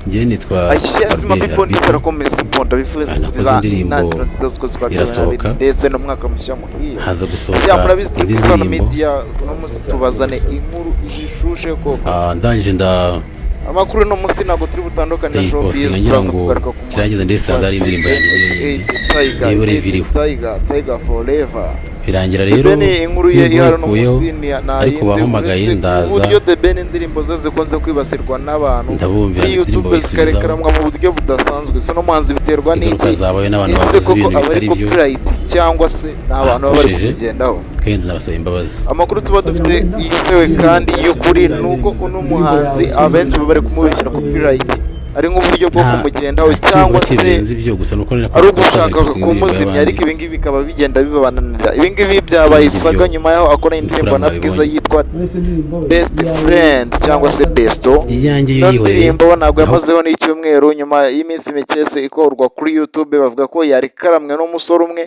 njye nitwa ayishyira people ndizera ko mesi ponda bifuza nakoze indirimbo irasohoka ndetse no mwaka mushya muhiye haza gusohoka murabizi indi kuri social ndirimbo media uno munsi tubazane inkuru ijishushe ko ndangije amakuru no munsi ntabwo turi butandukane na showbiz ngira ngo kirangiza ndetse standard indirimbo yanjye Tiger Forever birangira rero inkuru ye ihari no munsi ariko bahamagaye ndaza uburyo The Ben indirimbo ze zikunze kwibasirwa n'abantu ndabumvira YouTube zikarekeramwa mu buryo budasanzwe so no muhanzi biterwa n'iki zabaye n'abantu bavuze ibintu bitari byo copyright cyangwa se n'abantu baba bari kugendaho kandi nabasaba imbabazi amakuru tuba dufite yizewe kandi y'ukuri nuko uno muhanzi abenshi bari kumubeshyira copyright ari nk'uburyo bwo kumugendaho cyangwa se ari ugushaka kumuzimya ariko ibingibi bikaba bigenda bibabananira ibingibi byabaye isaga nyuma yaho akora indirimbo na Bwiza yitwa Best Friend cyangwa se Besto indirimbo ntabwo yamazeho n'icyumweru nyuma y'iminsi mikese ikorwa kuri YouTube bavuga ko yari karamwe n'umusore umwe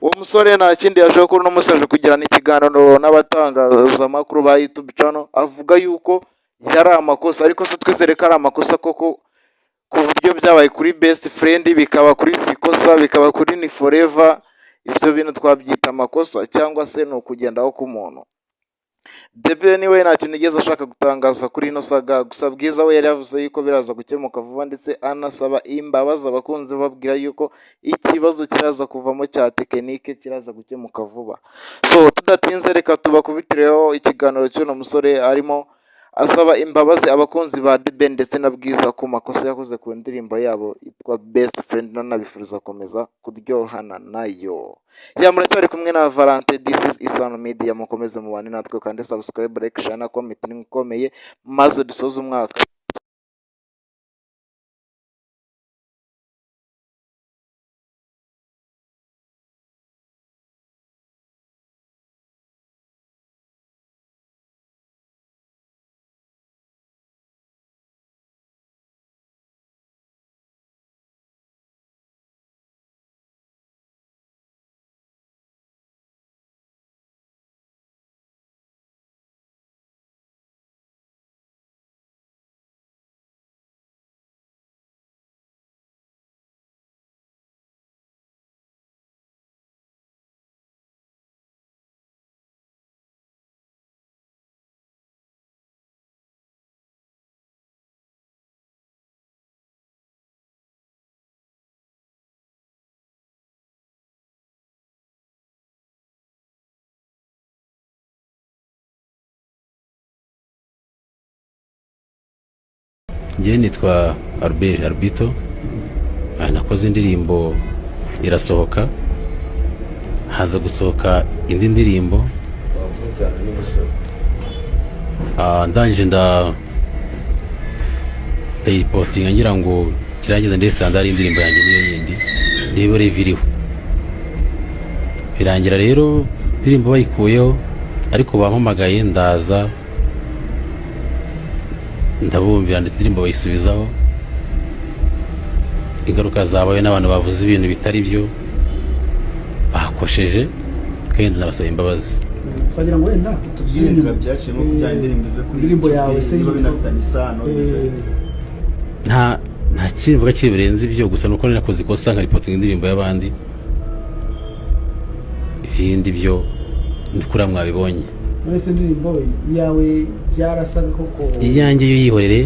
uwo musore nta kindi yaje gukora uno musaje kugirana ikiganiro n'abatangazamakuru ba YouTube channel avuga yuko yari amakosa ariko se twizere ko ari amakosa koko ku buryo byabaye kuri Best Friend bikaba kuri Sikosa bikaba kuri Ni Forever ibyo bintu twabyita amakosa cyangwa se no kugendaho k'umuntu The Ben we nta kintu yigeze ashaka gutangaza kuri ino saga gusa Bwiza we yari yavuze yuko biraza gukemuka vuba ndetse anasaba imbabazi abakunzi babwira yuko ikibazo kiraza kuvamo cya tekinike kiraza gukemuka vuba so tudatinze reka tubakubitireho ikiganiro cy'uno musore arimo asaba imbabazi abakunzi ba The Ben ndetse na Bwiza ku makosa yakoze ku ndirimbo yabo yitwa Best Friend nanabifuriza komeza kuryohana nayo muracyari kumwe na Valente. This is Isano Media, mukomeze mubane natwe kandi subscribe, like, share na comment nikomeye maze dusoze umwaka. njye nitwa Arbito nakoze indirimbo irasohoka haza gusohoka indi ndirimbo ndangije ndayipotinga ngira ngo kirangiza ndetse standard indirimbo yanjye niyo yindi ndebe reviriho birangira rero indirimbo bayikuyeho ariko bampamagaye ndaza ndabumvira indirimbo bayisubizaho ingaruka zabaye n'abantu bavuze ibintu bitari byo bakosheje kandi nabasaba imbabazi twagira ngo wenda tubwire inzira byaciyemo kujyana indirimbo yawe se niba binafitanye isano nta kivuga kibirenze ibyo gusa nuko nakoze ikosa nka reporting indirimbo y'abandi ibindi byo ndikura mwabibonye muri se indirimbo yawe byarasaga koko iyanjye yo yihorere